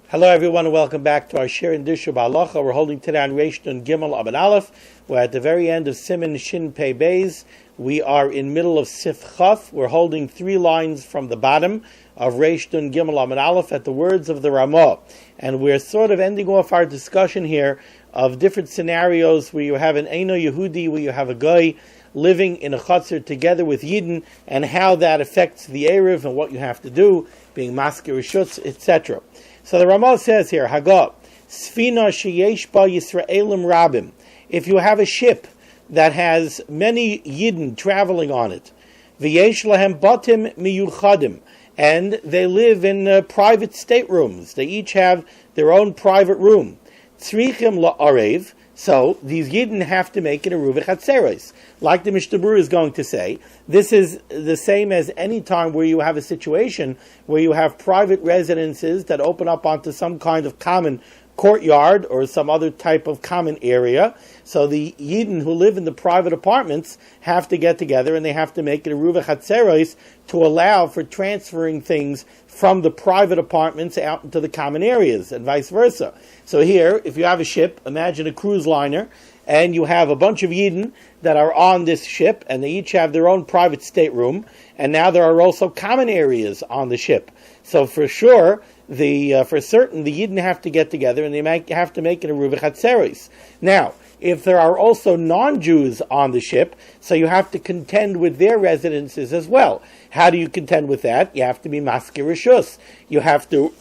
Hello everyone and welcome back to our Shir and Dishu Ba'alacha. We're holding today on Reish Nun Gimel Abed Aleph. We're at the very end of Siman Shin Pei Beis. We are in middle of Sif Chaf. We're holding 3 lines from the bottom of Reish Nun Gimel Abed Aleph at the words of the Ramah. And we're sort of ending off our discussion here of different scenarios where you have an Eino Yehudi, where you have a guy living in a chutzner together with Yidden, and how that affects the Erev and what you have to do, being masker rishutz, etc. So the Ramah says here, Hagah, Sfina sheyesh ba Yisraelim rabim. If you have a ship that has many Yidden traveling on it, v'yesh lahem batim miyuchadim, and they live in private staterooms. They each have their own private room. Tzrichim la'arev, so these Yidden have to make it a Ruva Chatzeres. Like the Mishnah Berurah is going to say, this is the same as any time where you have a situation where you have private residences that open up onto some kind of common courtyard or some other type of common area. So the Yidden who live in the private apartments have to get together and they have to make it a Ruva Chatzeres to allow for transferring things from the private apartments out into the common areas and vice versa. So here, if you have a ship, imagine a cruise liner, and you have a bunch of Yidden that are on this ship, and they each have their own private stateroom, and now there are also common areas on the ship. So for sure, for certain, the Yidden have to get together, and they have to make it a Ruva Chatzeres. Now, if there are also non-Jews on the ship, so you have to contend with their residences as well. How do you contend with that? You have to be masker rishus. You have to,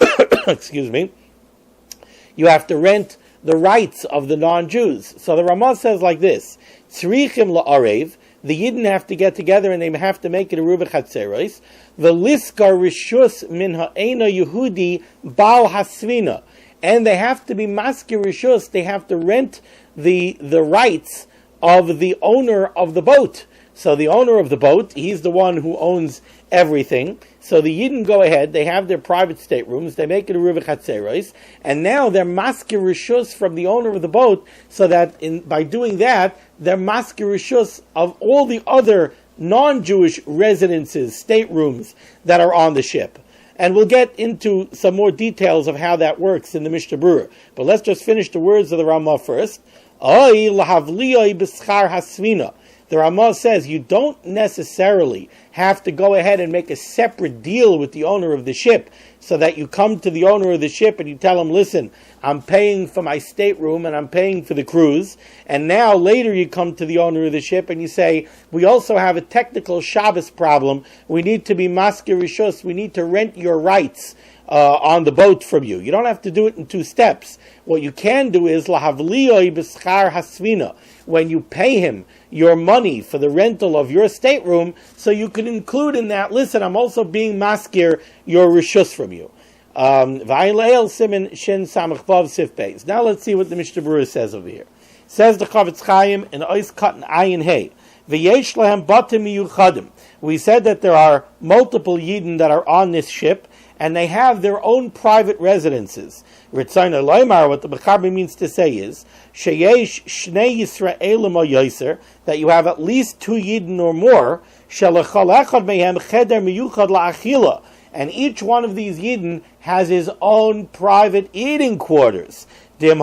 you have to rent the rights of the non-Jews. So the Ramah says like this, Tzrichim la'arev, the Yidden have to get together and they have to make it a Ruva Chatzeres, v'liskar rishus min ha'ena Yehudi bal hasvina, and they have to be masker rishus, they have to rent the rights of the owner of the boat. So the owner of the boat, he's the one who owns everything. So the Yidden go ahead, they have their private staterooms, they make it a Ruva Chatzeres, and now they're masker rishus from the owner of the boat, so that by doing that, they're masker rishus of all the other non-Jewish residences, staterooms that are on the ship. And we'll get into some more details of how that works in the Mishnah Berurah. But let's just finish the words of the Ramah first. Oy lahavliyoi b'schar hasvina. The Ramah says you don't necessarily have to go ahead and make a separate deal with the owner of the ship, so that you come to the owner of the ship and you tell him, listen, I'm paying for my stateroom and I'm paying for the cruise. And now later you come to the owner of the ship and you say, we also have a technical Shabbos problem. We need to be masker rishus. We need to rent your rights on the boat from you. You don't have to do it in 2 steps. What you can do is lahavliyoi b'schar hasvina, when you pay him your money for the rental of your stateroom, so you can include in that, listen, I'm also being masker your rishus from you. V'ayleil simin shin samach vav sif beis. Now let's see what the Mishnah Berurah says over here. Says the Chavetz Chaim in Ois Katan Ayin Hey, v'yesh lahem batim miyuchadim. We said that there are multiple Yidden that are on this ship, and they have their own private residences. Ritzayna Loimar, what the Mechaber means to say is, Sheyesh Shnei Yisraelim o Yoser, that you have at least 2 Yidden or more, Shelechol Echad Mehem Cheder Miyuchad La'achila, and each one of these Yidden has his own private eating quarters. Because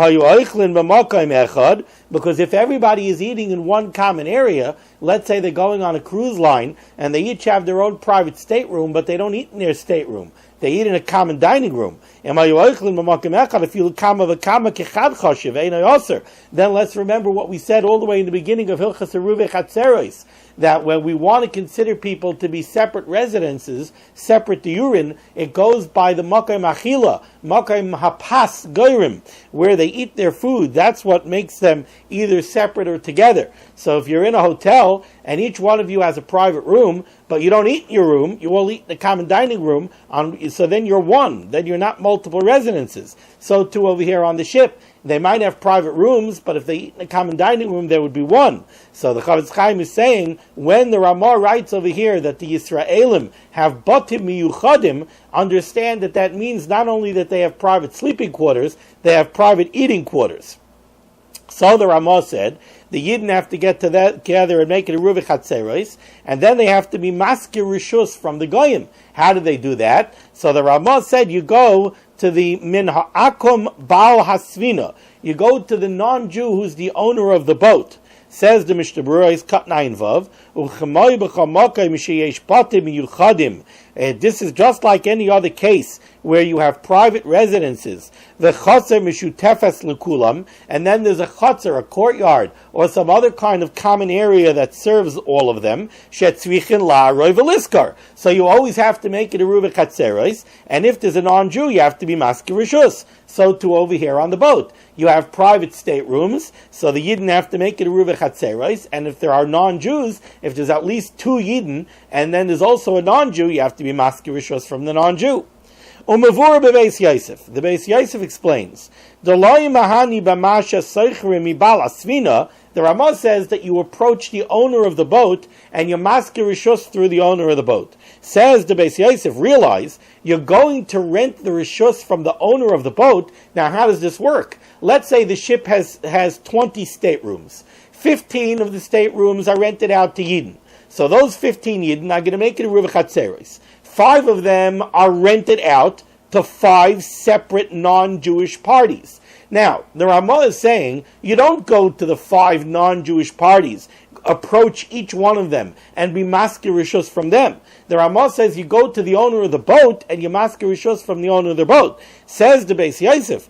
if everybody is eating in one common area, let's say they're going on a cruise line and they each have their own private stateroom, but they don't eat in their stateroom. They eat in a common dining room. Then let's remember what we said all the way in the beginning of Hilchas Ruva Chatzeres, that when we want to consider people to be separate residences, separate diurin, it goes by the Makom Achila, Makom Hapas Goyrim, where they eat their food. That's what makes them either separate or together. So if you're in a hotel and each one of you has a private room, but you don't eat in your room, you all eat in the common dining room, so then you're one, then you're not multiple residences. So too over here on the ship, they might have private rooms, but if they eat in a common dining room, there would be one. So the Chavetz Chaim is saying, when the Ramah writes over here that the Yisraelim have batim miyuchadim, understand that means not only that they have private sleeping quarters, they have private eating quarters. So the Ramah said, the Yidden have to get together and make it a Ruva Chatzeres, and then they have to be masker rishus from the Goyim. How do they do that? So the Ramah said, you go to the min ha'akum bal hasvina. You go to the non-Jew who's the owner of the boat. Says the Mishnah Berurah is cut 9 vav. This is just like any other case where you have private residences. The chotzer mishutefes lekulam, and then there's a chotzer, a courtyard, or some other kind of common area that serves all of them. Shetzvichin la'aroi v'liskar. So you always have to make it a ruva chatzeros, and if there's a non-Jew, you have to be masker rishus. So too over here on the boat. You have private staterooms, so the Yidden have to make it a ruva chatzeros, and if there are non-Jews, if there's at least 2 Yidden, and then there's also a non-Jew, you have to be masker rishus from the non-Jew. Umavur bebeis Yosef. The Beis Yosef explains, the Ramah says that you approach the owner of the boat and you masker rishus through the owner of the boat. Says the Beis Yosef, realize you're going to rent the rishus from the owner of the boat. Now, how does this work? Let's say the ship has 20 staterooms. 15 of the staterooms are rented out to Yidden. So those 15 Yidden are going to make it a ruva chatzeros. 5 of them are rented out to 5 separate non-Jewish parties. Now, the Ramah is saying, you don't go to the 5 non-Jewish parties, approach each one of them, and be masker rishus from them. The Ramah says you go to the owner of the boat, and you masker rishus from the owner of the boat. Says the Beis Yosef,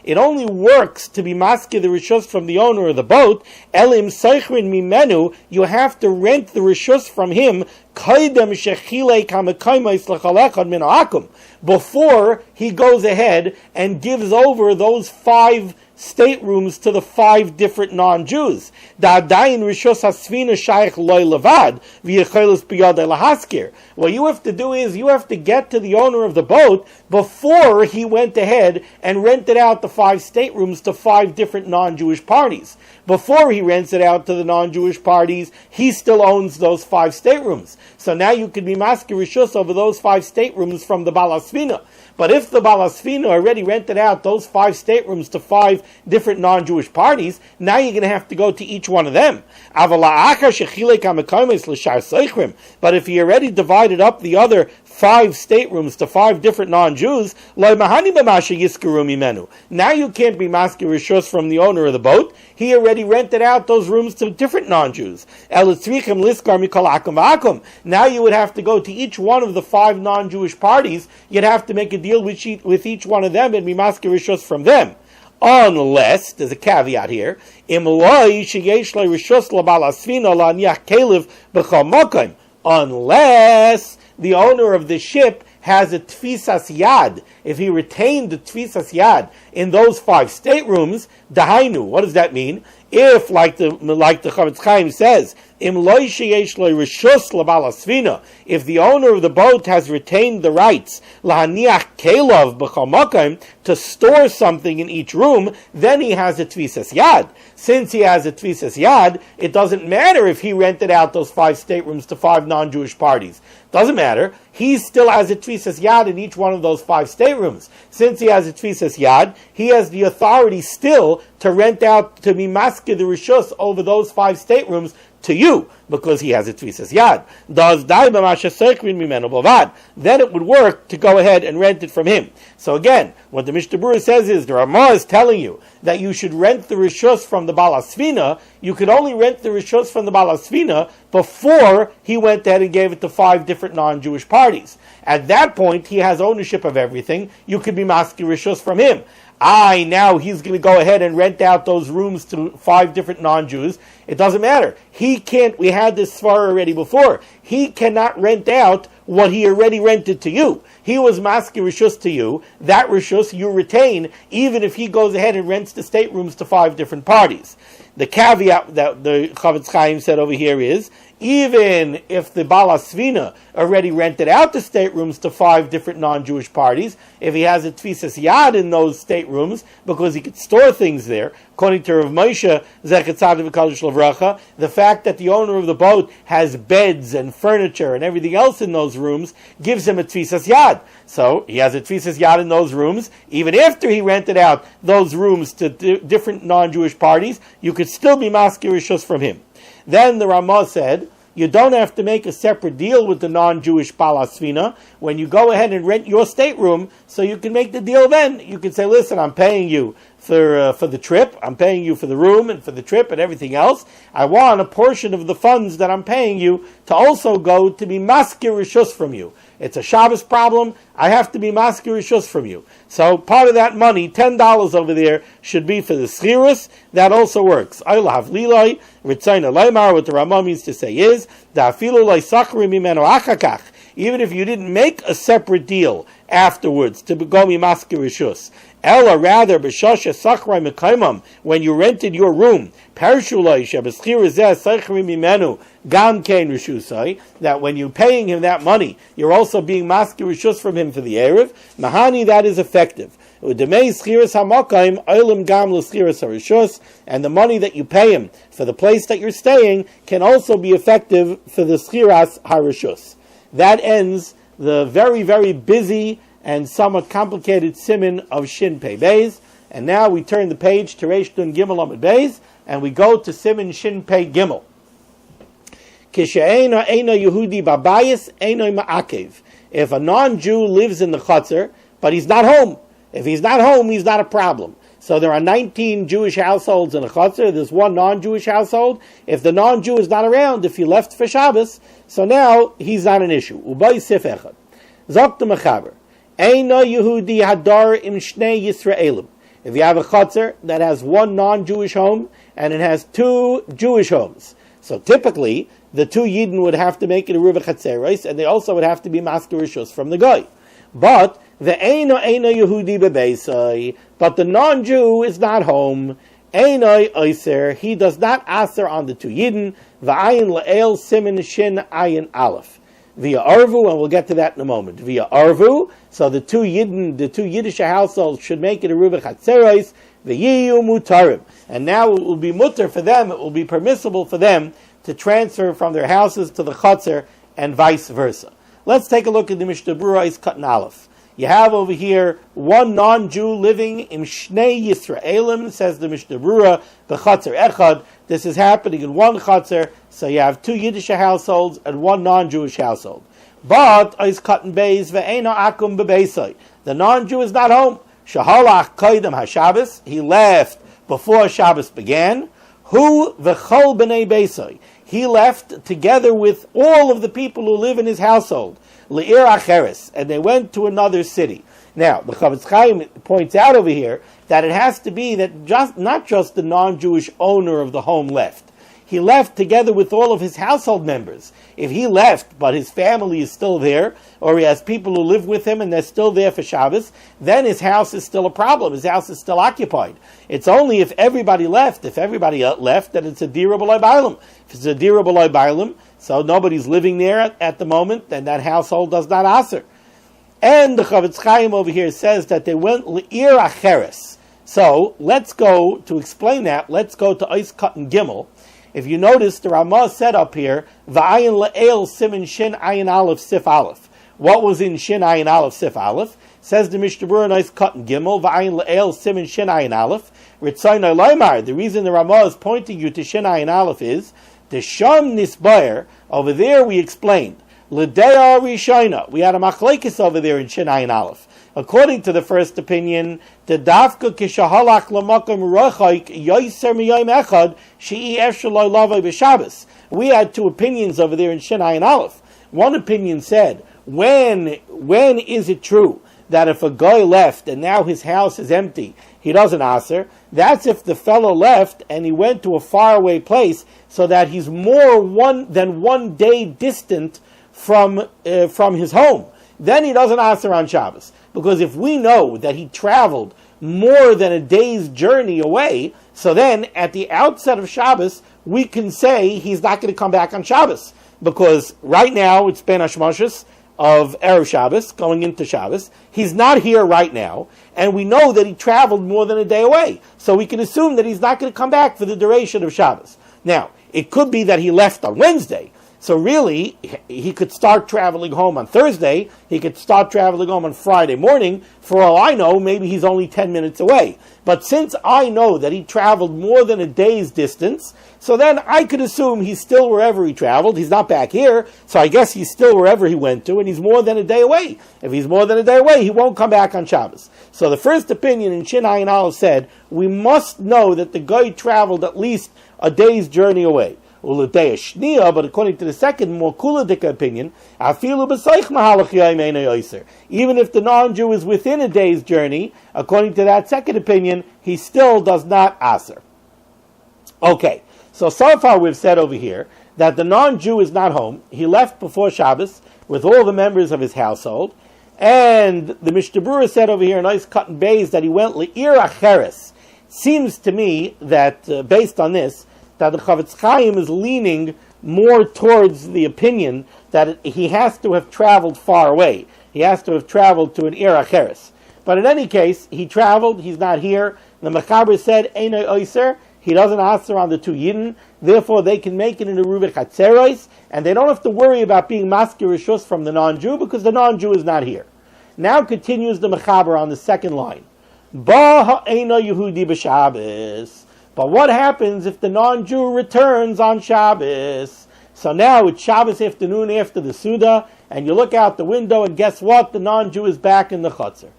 it only works to be masker the rishus from the owner of the boat. Elim seichrin mimenu, you have to rent the rishus from him before he goes ahead and gives over those 5 staterooms to the 5 different non-Jews. What you have to do is you have to get to the owner of the boat before he went ahead and rented out the 5 staterooms to 5 different non-Jewish parties. Before he rents it out to the non-Jewish parties, he still owns those 5 staterooms. So now you could be masker rishus over those 5 staterooms from the Balasfina. But if the Balasfina already rented out those 5 staterooms to 5 different non-Jewish parties, now you're going to have to go to each one of them. But if he already divided up the other 5 staterooms to 5 different non-Jews, now you can't be masker rishus from the owner of the boat. He already rented out those rooms to different non-Jews. Now you would have to go to each one of the 5 non-Jewish parties. You'd have to make a deal with each one of them and be masker rishus from them. Unless, there's a caveat here, unless the owner of the ship has a tfisas yad. If he retained the tfisas yad in those 5 staterooms, dahainu, what does that mean? If, like the Chavetz Chaim says, if the owner of the boat has retained the rights to store something in each room, then he has a tfisas yad. Since he has a tfisas yad, it doesn't matter if he rented out those 5 staterooms to 5 non-Jewish parties. Doesn't matter. He still has a tfisas yad in each one of those 5 staterooms. Since he has a tfisas yad, he has the authority still to rent out, to be masker the rishus over those 5 staterooms to you, because he has a tfisas yad. Then it would work to go ahead and rent it from him. So again, what the Mishnah Berurah says is, the Ramah is telling you that you should rent the rishus from the Balasfina. You could only rent the rishus from the Balasfina before he went ahead and gave it to 5 different non-Jewish parties. At that point, he has ownership of everything. You could be masker rishus from him. Now he's going to go ahead and rent out those rooms to 5 different non-Jews. It doesn't matter. He can't, we had this svara already before. He cannot rent out what he already rented to you. He was masker rishus to you. That rishus you retain, even if he goes ahead and rents the staterooms to 5 different parties. The caveat that the Chavetz Chaim said over here is, even if the Balasfina already rented out the staterooms to 5 different non-Jewish parties, if he has a tfisas yad in those staterooms, because he could store things there, according to Rav Moshe Zechet Tzaddik V'Kadosh L'Vracha, the fact that the owner of the boat has beds and furniture and everything else in those rooms gives him a tfisas yad. So he has a tfisas yad in those rooms. Even after he rented out those rooms to different non-Jewish parties, you could still be masker rishus from him. Then the Ramah said, you don't have to make a separate deal with the non-Jewish Palasvina when you go ahead and rent your stateroom, so you can make the deal then. You can say, listen, I'm paying you for the trip, I'm paying you for the room and for the trip and everything else. I want a portion of the funds that I'm paying you to also go to be maskir rishus from you. It's a Shabbos problem, I have to be maskir rishus from you. So part of that money, $10 over there, should be for the schirus. That also works. I'll have lilai, ritzayna laimar, what the Ramah means to say is, da'afilu lai sachri mimeno achakach, even if you didn't make a separate deal afterwards to go mi maskir rishus, Ella, rather, b'shasha sachrai mekaimam, when you rented your room, pershulai shebeschir zeh sachri mimenu gam kein rishusai, that when you're paying him that money, you're also being maskir rishus from him for the erev. Mahani, that is effective. Udemei schiras hamakaim olim gam l'schiras harishus, and the money that you pay him for the place that you're staying can also be effective for the schiras harishus. That ends the very, very busy and somewhat complicated Siman of Shin Pei Beis. And now we turn the page to Reish Nun Gimel Amud Beis, and we go to Siman Shin Pei Gimel. Kishe'ena eina Yehudi babayis eina ma'akev. If a non-Jew lives in the chutzner, but he's not home. If he's not home, he's not a problem. So there are 19 Jewish households in a chutzner. There's one non-Jewish household. If the non-Jew is not around, if he left for Shabbos, so now he's not an issue. Ubay sif echad. Zok the mechaber. Eino Yehudi hadar im shnei Yisraelim. If you have a chutzner that has one non-Jewish home and it has two Jewish homes, so typically the two Yidden would have to make it a Ruva Chatzeros, and they also would have to be maskir rishus from the guy. But the Eino Yehudi bebeisai, but the non-Jew is not home. Eino oiser, he does not aser on the two Yidden. Va'ayin la'el simin shin ayin aleph. Via Arvu, and we'll get to that in a moment. Via Arvu, so the two Yiddish households should make it a Ruva Chatzeros, v'yiyu mutarim. And now it will be mutter for them, it will be permissible for them to transfer from their houses to the Chatzar and vice versa. Let's take a look at the Mishnah Berurah Kat Aleph. You have over here one non-Jew living in Shnei Yisraelim, says the Mishnah Berurah, the Chatzar Echad. This is happening in one Chatzar, so you have two Yiddish households and one non-Jewish household. But Ois Katan Beis ve'eno akum bebeisai. The non-Jew is not home. Shahalach kaidam haShabbos. He left before Shabbos began. Hu v'chol b'nei beisai. He left together with all of the people who live in his household. Le'ir acheres, and they went to another city. Now, the Chavetz Chaim points out over here that it has to be that not just the non-Jewish owner of the home left. He left together with all of his household members. If he left, but his family is still there, or he has people who live with him and they're still there for Shabbos, then his house is still a problem. His house is still occupied. It's only if everybody left. If everybody left, then it's a dira b'loi bailam. If it's a dira b'loi bailam, so nobody's living there at the moment, then that household does not aser. And the Chavetz Chaim over here says that they went le'ir acheres. So let's go to explain that. Let's go to Ois Katan Gimel. If you notice, the Ramah said up here, V'ayin la'el simin shin ayin aleph sif aleph. What was in shin ayin aleph sif aleph? Says the Mishnah Berurah Ois Katan Gimel, V'ayin la'el simin shin ayin aleph. Ritzayna laimar. The reason the Ramah is pointing you to shin ayin aleph is the sham nisbayer. Over there we explained l'deya rishayna. We had a machlekes over there in shin ayin aleph. According to the first opinion, the dafka kishahalach lamakom rochaik yoiser miyayim echad she'i efshaloi lavoi b'Shabbos. We had two opinions over there in Shin Ayin Aleph. One opinion said, when is it true that if a guy left and now his house is empty, he doesn't aser? That's if the fellow left and he went to a faraway place so that he's more than 1 day distant from his home. Then he doesn't aser on Shabbos. Because if we know that he traveled more than a day's journey away, so then at the outset of Shabbos, we can say he's not going to come back on Shabbos. Because right now it's Ben Hashmashos of Erev Shabbos, going into Shabbos. He's not here right now, and we know that he traveled more than a day away. So we can assume that he's not going to come back for the duration of Shabbos. Now, it could be that he left on Wednesday. So really, he could start traveling home on Thursday, he could start traveling home on Friday morning. For all I know, maybe he's only 10 minutes away. But since I know that he traveled more than a day's distance, so then I could assume he's still wherever he traveled. He's not back here, so I guess he's still wherever he went to, and he's more than a day away. If he's more than a day away, he won't come back on Shabbos. So the first opinion in Shin Ayin Aleph said, we must know that the guy traveled at least a day's journey away. But according to the second, more kuladik opinion, even if the non-Jew is within a day's journey, according to that second opinion, he still does not aser. Okay, so far we've said over here that the non-Jew is not home. He left before Shabbos with all the members of his household, and the Mishnah Berurah said over here, nice cut and bays, that he went le'ir acheres. Seems to me that, based on this, that the Chavetz Chaim is leaning more towards the opinion that he has to have traveled far away. He has to have traveled to an Ir Acheres. But in any case, he traveled, he's not here. The Mechaber said, Einoi Oyser, he doesn't answer on the two Yidden, therefore they can make it in a Rubik Hatzeros, and they don't have to worry about being Maskir Rishus from the non-Jew, because the non-Jew is not here. Now continues the Mechaber on the second line. Ba ha'eino Yehudi b'Shabbos. But what happens if the non-Jew returns on Shabbos? So now it's Shabbos afternoon after the Suda, and you look out the window, and guess what? The non-Jew is back in the Chutzner.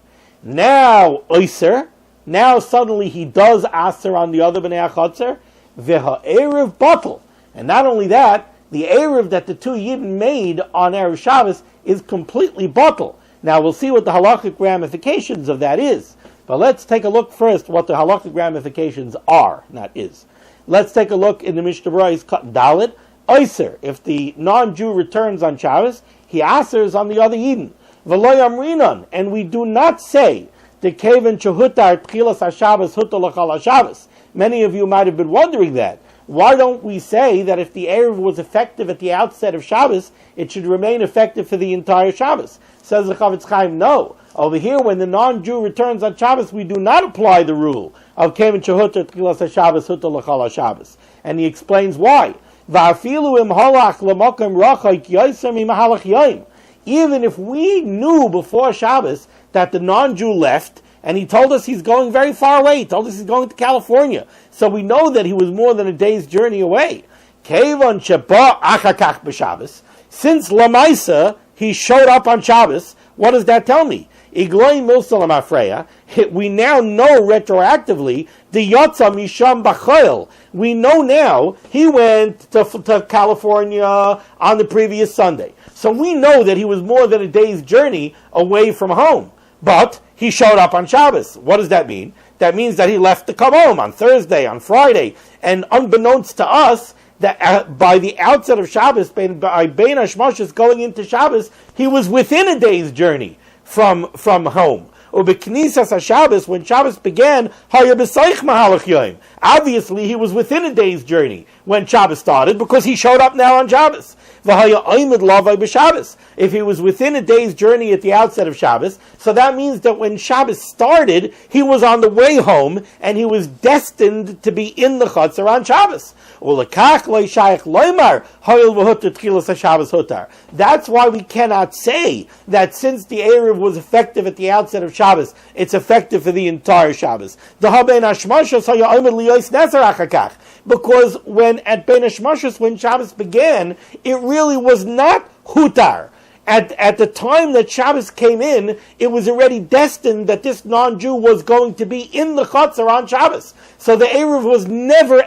Now, Oyser, now suddenly he does Aser on the other B'nai HaChutzner, V'ha Erev Batel. And not only that, the Erev that the two Yidden made on Erev Shabbos is completely Batel. Now we'll see what the halachic ramifications of that is. But let's take a look first what the halachic ramifications are, not is. Let's take a look in the Mishnah Berurah's cut Dalet. Oyser, if the non-Jew returns on Shabbos, he asers on the other Yidden. V'lo yamrinon, and we do not say the keven shehutar tchilas haShabbos hutar l'chal haShabbos. Many of you might have been wondering that. Why don't we say that if the Erev was effective at the outset of Shabbos, it should remain effective for the entire Shabbos? Says the Chavetz Chaim, no. Over here, when the non-Jew returns on Shabbos, we do not apply the rule of Kevin Shehutar Tchilas HaShabbos Hutar L'chal HaShabbos. And he explains why. Va'afilu im halach l'mokem rachok yoser mimahalach yoim. Even if we knew before Shabbos that the non-Jew left, and he told us he's going very far away, he told us he's going to California, so we know that he was more than a day's journey away. Kevon sheba achakach b'Shabbos. Since Lamaisa, he showed up on Shabbos, what does that tell me? We now know retroactively the Yotza Misham B'Choil. We know now he went to California on the previous Sunday. So we know that he was more than a day's journey away from home. But he showed up on Shabbos. What does that mean? That means that he left to come home on Thursday, on Friday. And unbeknownst to us, that by the outset of Shabbos, by Bein Hashmashos going into Shabbos, he was within a day's journey from home. Ubeknisas HaShabbos, when Shabbos began, obviously he was within a day's journey when Shabbos started, because he showed up now on Shabbos. If he was within a day's journey at the outset of Shabbos, so that means that when Shabbos started, he was on the way home, and he was destined to be in the Chutzner on Shabbos. That's why we cannot say that since the Erev was effective at the outset of Shabbos, it's effective for the entire Shabbos. Because when at Bein Hashmashos, when Shabbos began, it really was not hutar. At the time that Shabbos came in, it was already destined that this non-Jew was going to be in the Chutzner on Shabbos. So the Erev was never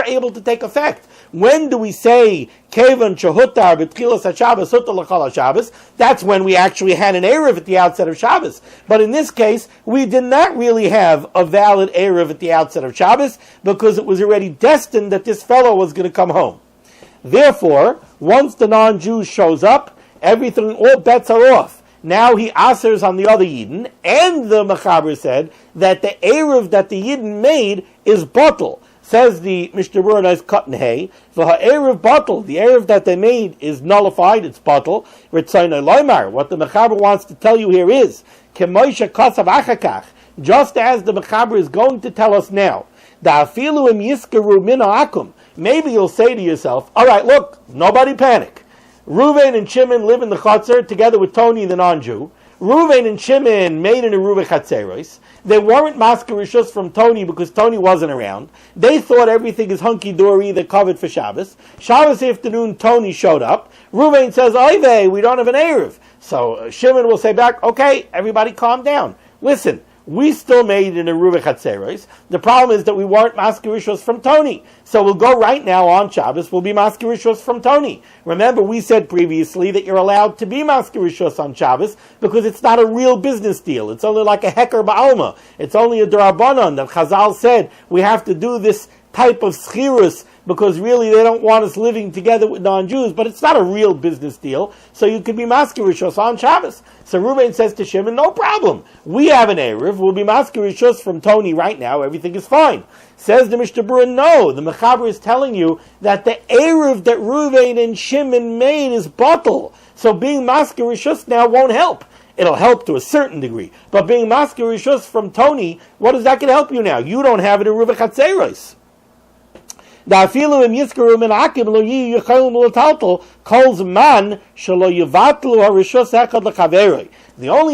able to take effect. When do we say Kevan Shehutar B'Tchilas HaShabbos Hutar L'chal HaShabbos? That's when we actually had an Erev at the outset of Shabbos. But in this case, we did not really have a valid Erev at the outset of Shabbos, because it was already destined that this fellow was going to come home. Therefore, once the non-Jew shows up, everything, all bets are off. Now he asers on the other Yidden, and the Mechaber said that the Erev that the Yidden made is batel. Says the Mishnah Berurah nice cut in hay, for Erev batel, the Erev that they made is nullified, it's batel. Ritzayna loymar. What the Mechaber wants to tell you here is, Kemoisha kasav achakach, just as the Mechaber is going to tell us now, da afilu im yiskaru min ha'akum, maybe you'll say to yourself, all right, look, nobody panic. Reuven and Shimon live in the Chotzer together with Tony, the non-Jew. Reuven and Shimon made an Eruv Chatzeros. They weren't masker rishus from Tony because Tony wasn't around. They thought everything is hunky-dory, they're covered for Shabbos. Shabbos afternoon, Tony showed up. Reuven says, oy we don't have an Eruv. So Shimon will say back, okay, everybody calm down. Listen, we still made an Eruv Chatzeros. The problem is that we weren't masker rishus from Tony. So we'll go right now on Shabbos, we'll be masker rishus from Tony. Remember, we said previously that you're allowed to be masker rishus on Shabbos because it's not a real business deal. It's only like a heker ba'alma. It's only a drabanan that Chazal said we have to do this type of schirus because really they don't want us living together with non-Jews, but it's not a real business deal, so you could be masker rishus on Shabbos. So Reuven says to Shimon, no problem. We have an Erev, we'll be masker rishus from Tony right now, everything is fine. Says the Mishnah Berurah, no, the Mechaber is telling you that the Erev that Reuven and Shimon made is batel. So being masker rishus now won't help. It'll help to a certain degree. But being masker rishus from Tony, what is that going to help you now? You don't have it in Eruv Chatzeros. The only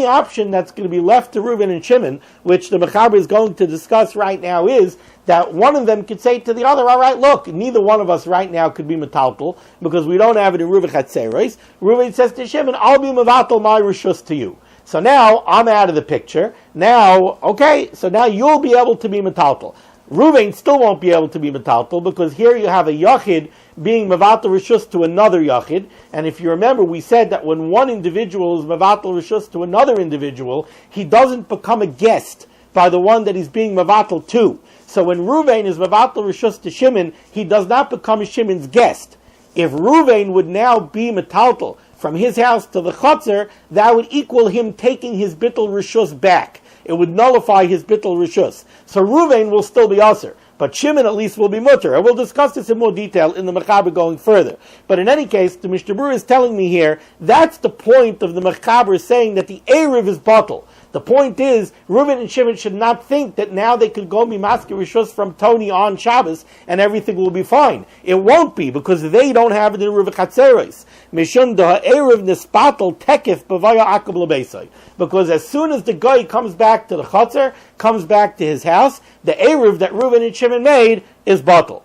option that's going to be left to Reuven and Shimon, which the Mechaber is going to discuss right now, is that one of them could say to the other, all right, look, neither one of us right now could be metaltal because we don't have it in Eruv Chatzeros. Reuven says to Shimon, I'll be mevatal my rishus to you. So now I'm out of the picture. Now, okay, so now you'll be able to be metaltal. Reuven still won't be able to be metaltal because here you have a yachid being mevatel rishus to another yachid, and if you remember, we said that when one individual is mevatel rishus to another individual, he doesn't become a guest by the one that he's being mevatel to. So when Reuven is mevatel rishus to Shimon, he does not become Shimon's guest. If Reuven would now be metaltal from his house to the chotzer, that would equal him taking his bittul rishus back. It would nullify his bittul rishus. So Reuven will still be aser, but Shimon at least will be mutter. And we'll discuss this in more detail in the Mechaber going further. But in any case, the Mishnah Berurah is telling me here, that's the point of the Mechaber saying that the Erev is batel. The point is, Reuven and Shimon should not think that now they could go be masker rishus from Tony on Shabbos and everything will be fine. It won't be because they don't have it in Eruv Chatzeros. Mishum da Erev nispatel tekif b'vaya akab lebeisai. Because as soon as the guy comes back to the Chatzer, comes back to his house, the Erev that Reuven and Shimon made is batel.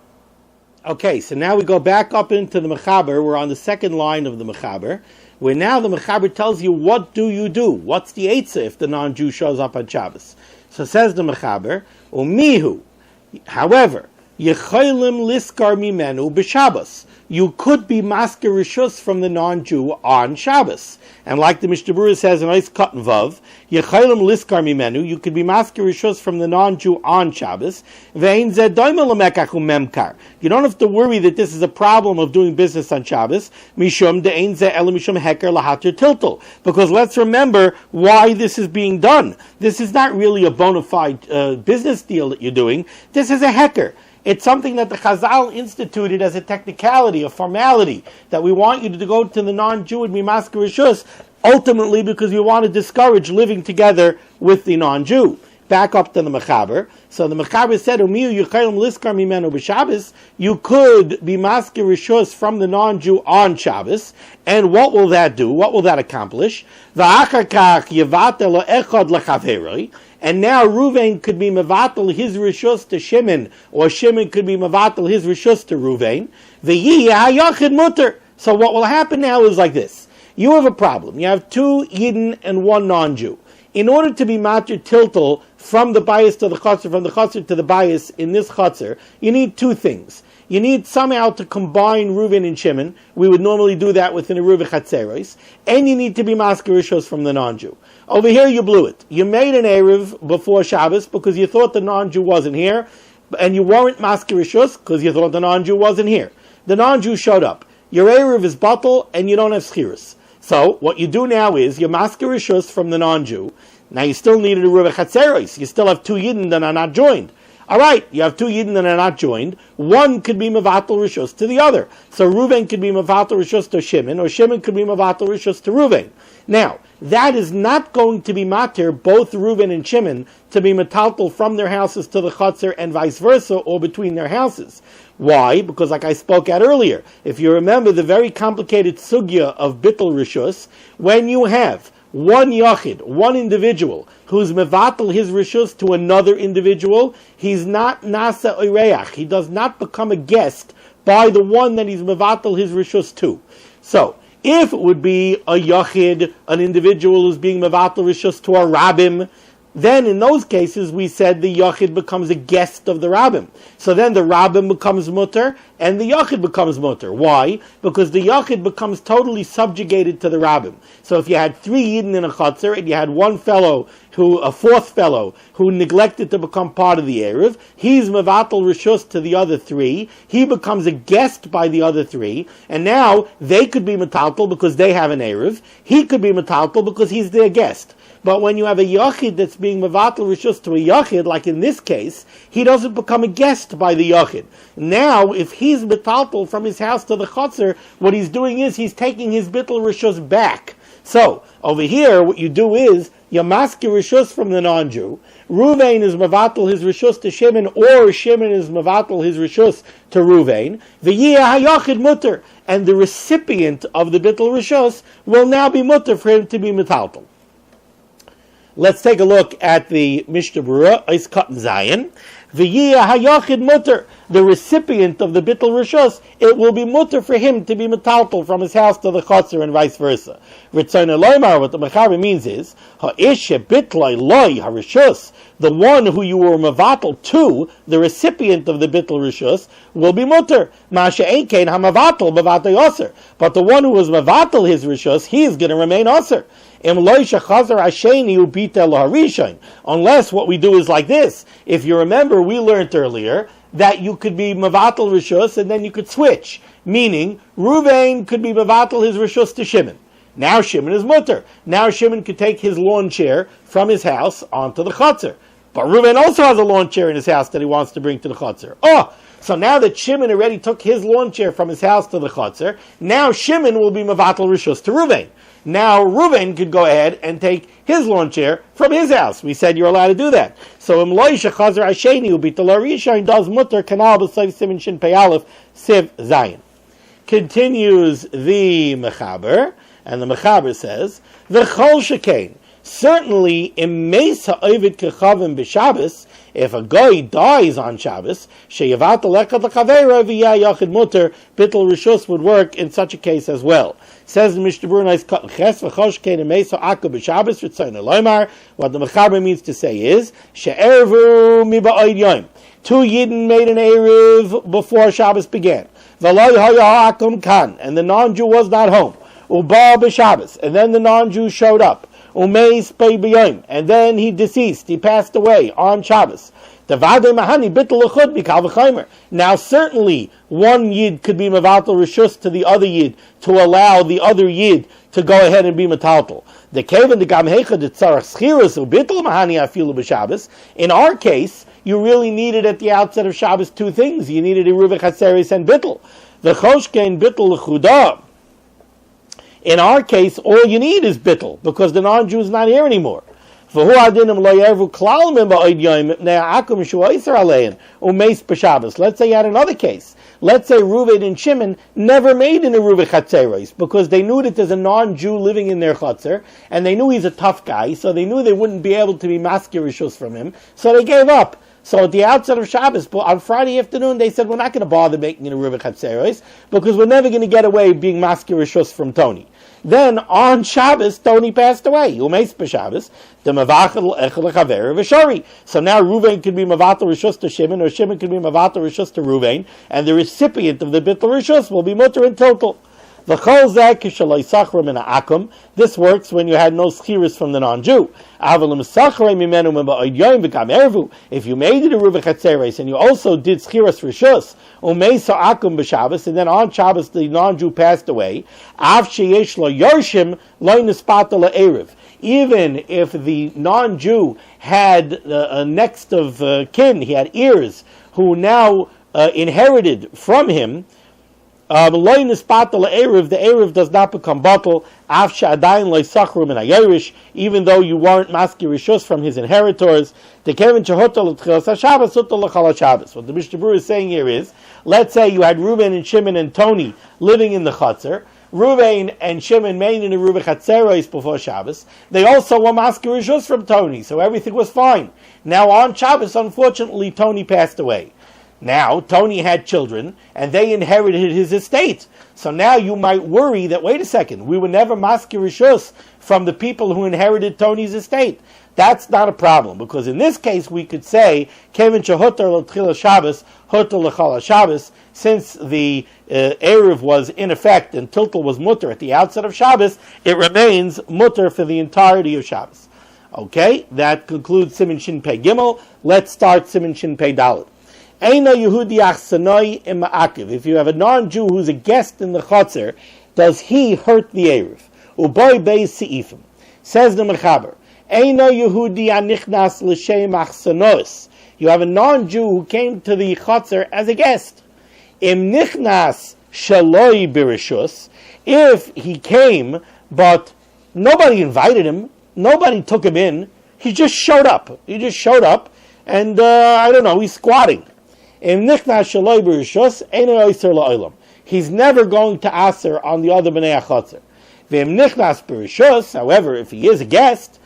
Okay, so now we go back up into the Mechaber. We're on the second line of the Mechaber, where now the Mechaber tells you, what do you do? What's the eitzah if the non-Jew shows up on Shabbos? So says the Mechaber, Umihu, however, Yecholim liskar mimenu b'Shabbos. You could be masker rishus from the non-Jew on Shabbos. And like the Mishnah Berurah says in Ois Katan Vav, Yecholim liskar mimenu, you could be masker rishus from the non-Jew on Shabbos. Ve'ein zeh doime lemekach u'memkar. You don't have to worry that this is a problem of doing business on Shabbos. Mishum de'ein zeh ela mishum heker lahatir tiltul. Because let's remember why this is being done. This is not really a bona fide business deal that you're doing. This is a heker. It's something that the Chazal instituted as a technicality, a formality, that we want you to go to the non-Jew and be masker rishus, ultimately because we want to discourage living together with the non-Jew. Back up to the Mechaber. So the Mechaber said, Umiyu yuchayim liskar mimenu b'Shabbos. You could be masker rishus from the non-Jew on Shabbos. And what will that do? What will that accomplish? V'achar kach yevater lo echad lechaveroi. And now Reuven could be mevatel his rishus to Shimon, or Shimon could be mevatel his rishus to Reuven. V'yi ha'yachid mutter. So what will happen now is like this. You have a problem. You have two Yidden and one non-Jew. In order to be matir tiltal from the bias to the chotzer, from the chotzer to the bias in this chotzer, you need two things. You need somehow to combine Reuven and Shimon. We would normally do that within a Eruv Chatzeros. And you need to be masker rishus from the non-Jew. Over here you blew it. You made an Erev before Shabbos because you thought the non-Jew wasn't here, and you weren't masker rishus because you thought the non-Jew wasn't here. The non-Jew showed up. Your Erev is batel and you don't have schirus. So what you do now is you masker rishus from the non-Jew. Now you still need a Eruv Chatzeros. You still have two Yidden that are not joined. All right, you have two Yidden that are not joined. One could be mevatel rishus to the other. So Reuven could be mevatel rishus to Shimon, or Shimon could be mevatel rishus to Reuven. Now, that is not going to be matir both Reuven and Shimon to be metaltal from their houses to the Chotzer and vice versa, or between their houses. Why? Because like I spoke at earlier, if you remember the very complicated sugya of Bittul Rishus, when you have one yachid, one individual, who's mevatel his rishus to another individual, he's not nasa oireach. He does not become a guest by the one that he's mevatel his rishus to. So, if it would be a yachid, an individual who's being mevatel rishus to a rabbim, then in those cases we said the yachid becomes a guest of the rabbim. So then the rabbim becomes mutter and the yachid becomes mutter. Why? Because the yachid becomes totally subjugated to the rabbim. So if you had 3 yidden in a chotzer and you had a fourth fellow who neglected to become part of the eruv, he's mevatel rishus to the other 3. He becomes a guest by the other 3, and now they could be metaltal because they have an eruv. He could be metaltal because he's their guest. But when you have a yachid that's being mevatel rishus to a yachid, like in this case, he doesn't become a guest by the yachid. Now, if he's metaltal from his house to the chotzer, what he's doing is he's taking his bittul rishus back. So, over here, what you do is, you maskir rishus from the non-Jew. Ruvain is mevatel his rishus to Shimon, or Shimon is mevatel his rishus to Ruvain. V'yiyah hayachid mutter. And the recipient of the bittul rishus will now be mutter for him to be metaltal. Let's take a look at the Mishnah Berurah, Eis Katan Zayin. V'yiyah hayachid mutter, the recipient of the bittul rishus, it will be mutter for him to be metaltal from his house to the chotzer and vice versa. Ritzon loymar, what the mechaber means is, ha'ish bitloi loy harishus, the one who you were mevatel to, the recipient of the bittul rishus, will be mutter. Masha einkein hamavatel mevatel yoser, but the one who was mevatel his rishus, he is going to remain oser. Unless what we do is like this. If you remember, we learned earlier that you could be mevatel rishus and then you could switch. Meaning, Ruvain could be mevatel his rishus to Shimon. Now Shimon is mutter. Now Shimon could take his lawn chair from his house onto the chotzer. But Ruvain also has a lawn chair in his house that he wants to bring to the chotzer. So now that Shimon already took his lawn chair from his house to the chotzer, now Shimon will be mevatel rishus to Ruvain. Now Reuven could go ahead and take his lawn chair from his house. We said you're allowed to do that. So Imloisha Chazer Asheni Ubitala Rishain does mutter kanal b'Seif Siman Shin Pei Aleph Siv Zayin. Continues the Mechaber, and the Mechaber says, V'chol shekain, certainly in Meis ha'ovid kechavim b'Shabbos, if a guy dies on Shabbos, sheyavat alecha l'chaveira v'yah yachid mutter, bittul rishus would work in such a case as well. Says the Mishnah Berurah Eis Katan Ches v'chosh kein emeiso akka b'Shabbos ritzon loymar. What the Mechaber means to say is she'ervu miba'od yom. 2 yidden made an eruv before Shabbos began. V'lo haya akum kan, and the non-Jew was not home. Uba b'Shabbos, and then the non-Jew showed up. Umeis pei b'yom, and then he deceased. He passed away on Shabbos. Now certainly one yid could be mevatel rishus to the other yid to allow the other yid to go ahead and be metaltal. In our case, you really needed at the outset of Shabbos 2 things. You needed eruv chatzeres and bittul. The choshkein bittul l'chudah. In our case, all you need is bittul, because the non-Jew is not here anymore. Let's say you had another case. Let's say Reuven and Shimon never made an eruv chatzeros because they knew that there's a non-Jew living in their chatzer, and they knew he's a tough guy, so they knew they wouldn't be able to be maskir rishus from him, so they gave up. So at the outset of Shabbos, on Friday afternoon, they said, we're not going to bother making an eruv chatzeros because we're never going to get away being maskir rishus from Tony. Then on Shabbos, Tony passed away. Umeis b'Shabbos, the mavachel echel chaver v'shari. So now Reuven could be mavatel rishus to Shimon, or Shimon could be mavatel rishus to Reuven, and the recipient of the bittul rishus will be mutter in total. This works when you had no schiris from the non-Jew. If you made it a eruv chatzeres and you also did schiras rishus, and then on Shabbos the non-Jew passed away, even if the non-Jew had a next of kin, he had heirs who now inherited from him, The Erev does not become bottle, even though you weren't maskir rishus from his inheritors. What the Mishnah Berurah is saying here is, let's say you had Reuven and Shimon and Tony living in the Chatzar. Reuven and Shimon made in the Reuven Chatzeros before Shabbos. They also were maskir rishus from Tony, so everything was fine. Now on Shabbos, unfortunately, Tony passed away. Now, Tony had children, and they inherited his estate. So now you might worry that, wait a second, we were never maskir rishus from the people who inherited Tony's estate. That's not a problem, because in this case we could say, Kevin shehutar l'tchila Shabbos, hutar l'chala Shabbos, since the Erev was in effect and Tiltal was mutter at the outset of Shabbos, it remains mutter for the entirety of Shabbos. Okay, that concludes Siman Shin Pei Gimel. Let's start Siman Shin Pei Dalet. If you have a non-Jew who's a guest in the Chatzar, does he hurt the Erev? Uboy beis Seifim. Says the Mechaber, you have a non-Jew who came to the Chatzar as a guest. Im nichnas shaloi birishus. If he came, but nobody invited him, nobody took him in, he just showed up. And I don't know, he's squatting. He's never going to aser on the other bnei chatzar. However, if he is a guest,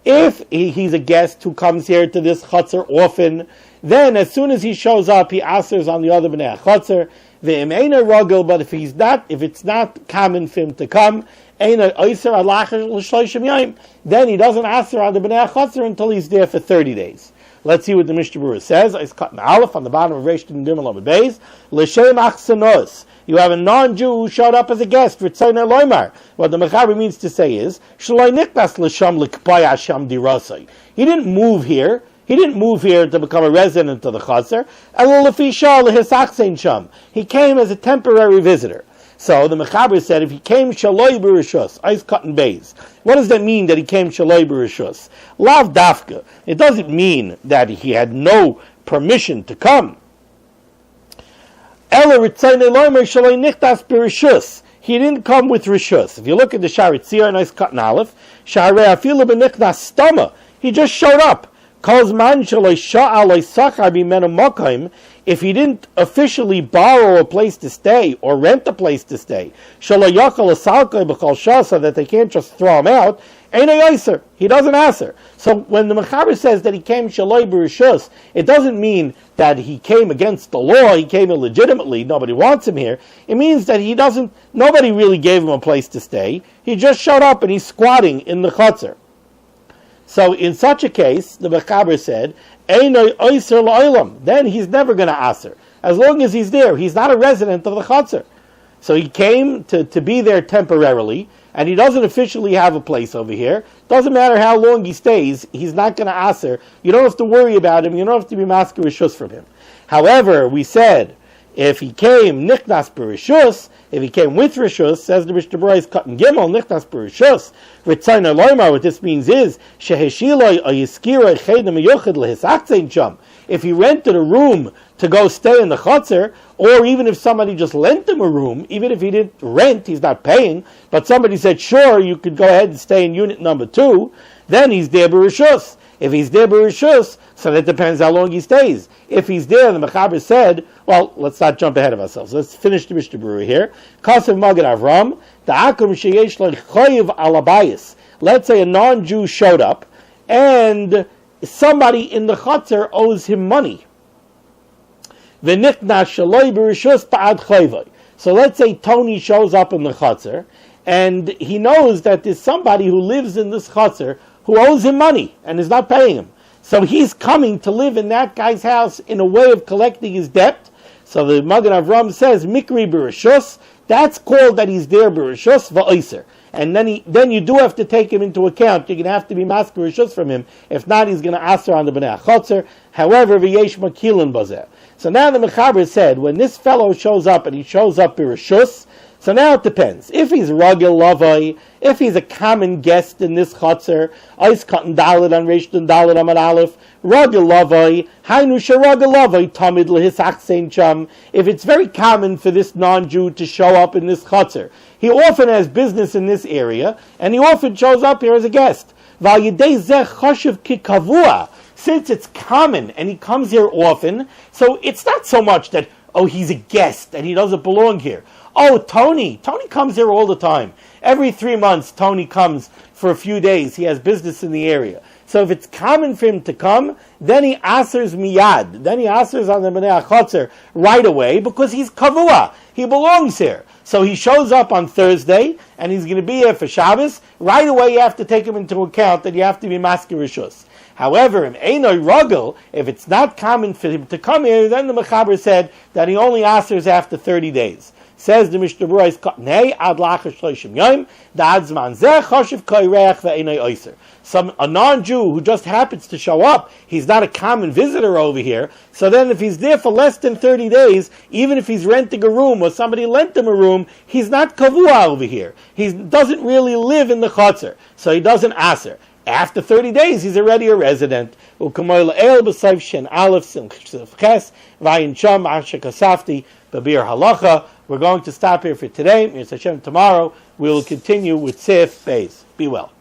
if he's a guest who comes here to this chatzar often, then as soon as he shows up, he asers on the other bnei chatzar. But if it's not common for him to come, then he doesn't aser on the bnei chatzar until he's there for 30 days. Let's see what the Mishnah Berurah says. It's cut in Aleph on the bottom of Reish and Gimel Amud Beis. L'shem achsanos. You have a non-Jew who showed up as a guest. Ritzaynei loymar. What the Mechaber means to say is, Shalai niknas l'sham l'kpay hasham dirasai. He didn't move here. He didn't move here to become a resident of the Chatzar. He came as a temporary visitor. So the Mechaber said, if he came shaloi b'rishus, ice cut and bays. What does that mean that he came shaloi b'rishus? Lav dafka. It doesn't mean that he had no permission to come. Ela ritzaynei loymer shaloi nichtas b'rishus. He didn't come with rishus. If you look at the Sharet Tzir, nice cut and Aleph, Sharei afilu b'nichnas stama. He just showed up. If he didn't officially borrow a place to stay or rent a place to stay, so that they can't just throw him out, he doesn't answer. So when the Mechaber says that he came shaloi b'rishus, it doesn't mean that he came against the law, he came illegitimately, nobody wants him here. It means that nobody really gave him a place to stay. He just showed up and he's squatting in the Chatzar. So in such a case, the Mechaber said, then he's never going to aser. As long as he's there, he's not a resident of the Chatzar. So he came to be there temporarily, and he doesn't officially have a place over here. Doesn't matter how long he stays, he's not going to aser. You don't have to worry about him, you don't have to be maskir rishus from him. However, we said, if he came nichnas b'rishus, if he came with rishus, says the Mishnah Berurah cut in Gimel, nichnas b'rishus, ritzaynei loymar, what this means is, sheheshiloi ayiskiroi chedem yochid lehisakzein sham. If he rented a room to go stay in the Chatzar, or even if somebody just lent him a room, even if he didn't rent, he's not paying, but somebody said, sure, you could go ahead and stay in unit number 2, then he's there b'rishus. If he's there b'rishus, so that depends how long he stays. If he's there, the Mechaber said, well, let's not jump ahead of ourselves. Let's finish the Mishnah Berurah here. Kasev Magid Avram, Ta'akum sheyesh lechoyev alabayis. Let's say a non-Jew showed up, and somebody in the Chatzar owes him money. V'nikna shaloi b'rishus ta'ad chayvai. So let's say Tony shows up in the Chatzar, and he knows that there's somebody who lives in this Chatzar who owes him money and is not paying him. So he's coming to live in that guy's house in a way of collecting his debt. So the Magen Avram says, Mikri b'rishus, that's called that he's there b'rishus v'oiser. And then you do have to take him into account. You're going to have to be maskir rishus from him. If not, he's going to aser on the bnei chatzar. However, v'yesh makilin bazeh. So now the Mechaber said, when this fellow shows up and he shows up b'rishus, So now it depends. If he's Ragil Lavai, if he's a common guest in this Chatzar, Eis Katan Dalet on Reish and Dalet on Aleph, Ragil Lavai, Hainu Sharagil Lavai, Tamid Lehisach Sein Cham. If it's very common for this non-Jew to show up in this Chatzar, he often has business in this area, and he often shows up here as a guest. Since it's common and he comes here often, so it's not so much that, oh, he's a guest and he doesn't belong here. Oh, Tony comes here all the time. Every 3 months, Tony comes for a few days. He has business in the area. So if it's common for him to come, then he asers miyad. Then he asers on the Bnei HaChotzer right away because he's kavua. He belongs here. So he shows up on Thursday and he's going to be here for Shabbos. Right away you have to take him into account that you have to be masker rishus. However, if it's not common for him to come here, then the Mechaber said that he only asers after 30 days. Says the Mishnah Berurah, ad lachar shloshim yom, da'ad zman zeh choshev koireach ve'enei oiser. A non-Jew who just happens to show up, he's not a common visitor over here, so then if he's there for less than 30 days, even if he's renting a room or somebody lent him a room, he's not kavua over here. He doesn't really live in the Chatzar, so he doesn't aser. After 30 days, he's already a resident. We're going to stop here for today. Tomorrow we will continue with Seif Beis. Be well.